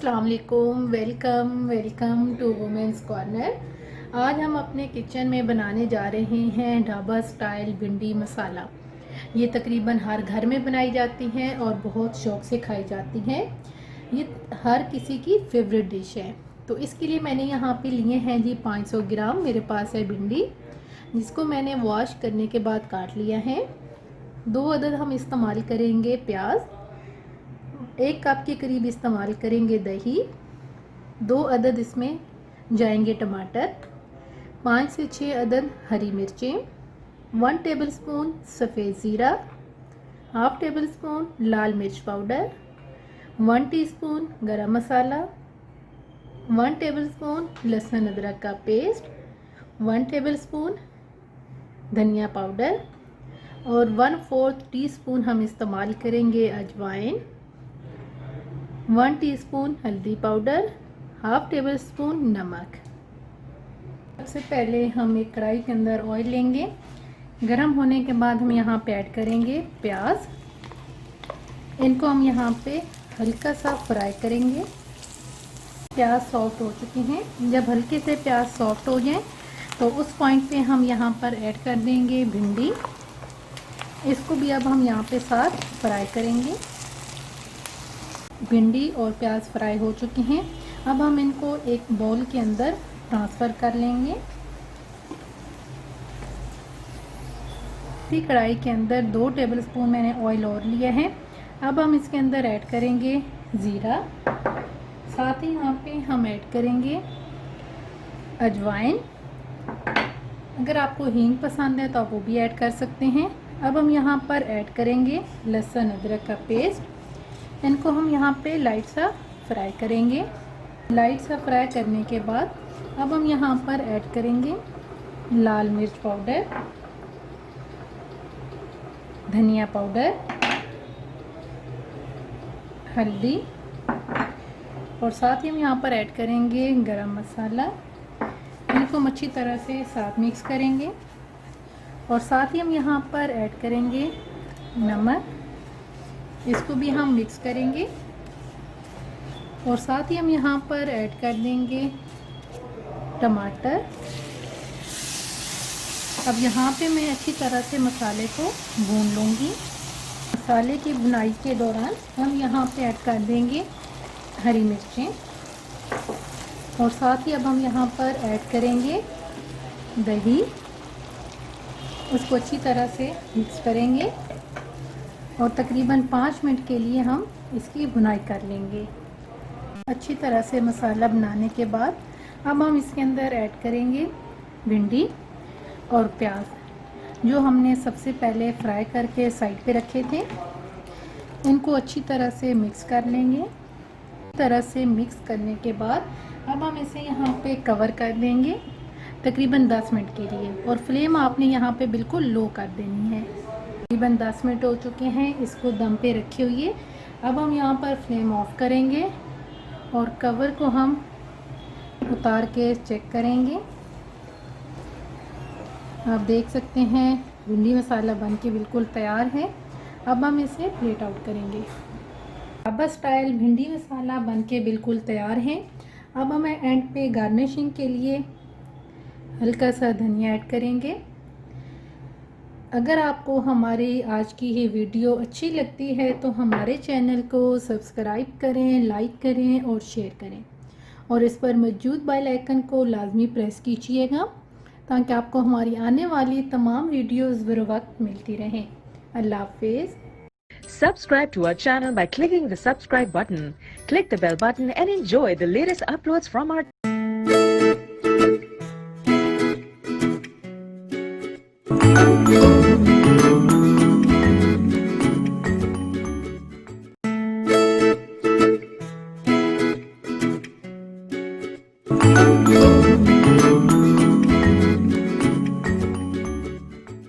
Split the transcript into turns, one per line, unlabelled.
अस्सलाम वालेकुम, welcome to women's corner. आज हम अपने किचन में बनाने जा रहे हैं ढाबा स्टाइल भिंडी मसाला। ये तकरीबन हर घर में बनाई जाती हैं और बहुत शौक़ से खाई जाती हैं। ये हर किसी की फेवरेट डिश है। तो इसके लिए मैंने यहाँ पे लिए हैं जी 500 ग्राम मेरे पास है भिंडी, जिसको मैंने वॉश करने के बाद काट लिया है। 2 अदद हम इस्तेमाल करेंगे प्याज, 1 कप के करीब इस्तेमाल करेंगे दही, 2 अदद इसमें जाएंगे टमाटर, 5 से 6 अदद हरी मिर्चें, 1 टेबलस्पून सफ़ेद ज़ीरा, हाफ टेबल स्पून लाल मिर्च पाउडर, 1 टीस्पून गरम मसाला, 1 टेबलस्पून लहसुन अदरक का पेस्ट, 1 टेबलस्पून धनिया पाउडर और 1/4 टीस्पून हम इस्तेमाल करेंगे अजवाइन, 1 टीस्पून हल्दी पाउडर, हाफ टेबल स्पून नमक। सबसे पहले हम एक कढ़ाई के अंदर ऑयल लेंगे। गरम होने के बाद हम यहाँ पे ऐड करेंगे प्याज। इनको हम यहाँ पे हल्का सा फ्राई करेंगे। प्याज सॉफ्ट हो चुके हैं। जब हल्के से प्याज सॉफ्ट हो जाए तो उस पॉइंट पे हम यहाँ पर ऐड कर देंगे भिंडी। इसको भी अब हम यहाँ पे साथ फ्राई करेंगे। भिंडी और प्याज फ्राई हो चुके हैं। अब हम इनको एक बाउल के अंदर ट्रांसफ़र कर लेंगे। इसी कढ़ाई के अंदर 2 टेबलस्पून मैंने ऑयल और लिया है। अब हम इसके अंदर ऐड करेंगे ज़ीरा, साथ ही यहाँ पे हम ऐड करेंगे अजवाइन। अगर आपको हींग पसंद है तो आप वो भी ऐड कर सकते हैं। अब हम यहाँ पर ऐड करेंगे लहसुन अदरक का पेस्ट। इनको हम यहाँ पे लाइट सा फ्राई करेंगे। लाइट सा फ्राई करने के बाद अब हम यहाँ पर ऐड करेंगे लाल मिर्च पाउडर, धनिया पाउडर, हल्दी और साथ ही हम यहाँ पर ऐड करेंगे गरम मसाला। इनको हम अच्छी तरह से साथ मिक्स करेंगे और साथ ही हम यहाँ पर ऐड करेंगे नमक। इसको भी हम मिक्स करेंगे और साथ ही हम यहाँ पर ऐड कर देंगे टमाटर। अब यहाँ पे मैं अच्छी तरह से मसाले को भून लूँगी। मसाले की भुनाई के दौरान हम यहाँ पे ऐड कर देंगे हरी मिर्चें और साथ ही अब हम यहाँ पर ऐड करेंगे दही। उसको अच्छी तरह से मिक्स करेंगे और तकरीबन 5 मिनट के लिए हम इसकी भुनाई कर लेंगे। अच्छी तरह से मसाला बनाने के बाद अब हम इसके अंदर ऐड करेंगे भिंडी और प्याज, जो हमने सबसे पहले फ्राई करके साइड पे रखे थे। इनको अच्छी तरह से मिक्स कर लेंगे। तरह से मिक्स करने के बाद अब हम इसे यहाँ पे कवर कर देंगे तकरीबन 10 मिनट के लिए और फ्लेम आपने यहाँ पे बिल्कुल लो कर देनी है। तकरीबन 10 मिनट हो चुके हैं इसको दम पे रखे हुए। अब हम यहाँ पर फ्लेम ऑफ करेंगे और कवर को हम उतार के चेक करेंगे। आप देख सकते हैं भिंडी मसाला बन के बिल्कुल तैयार है। अब हम इसे प्लेट आउट करेंगे। ढाबा स्टाइल भिंडी मसाला बन के बिल्कुल तैयार है। अब हम एंड पे गार्निशिंग के लिए हल्का सा धनिया ऐड करेंगे। अगर आपको हमारी आज की ये वीडियो अच्छी लगती है तो हमारे चैनल को सब्सक्राइब करें, लाइक करें और शेयर करें और इस पर मौजूद बेल आइकन को लाजमी प्रेस कीजिएगा ताकि आपको हमारी आने वाली तमाम वीडियोस बर वक्त मिलती रहें। अल्लाह हाफिज़।
Subscribe to our channel by clicking the subscribe button. Click the bell button and enjoy the latest uploads from our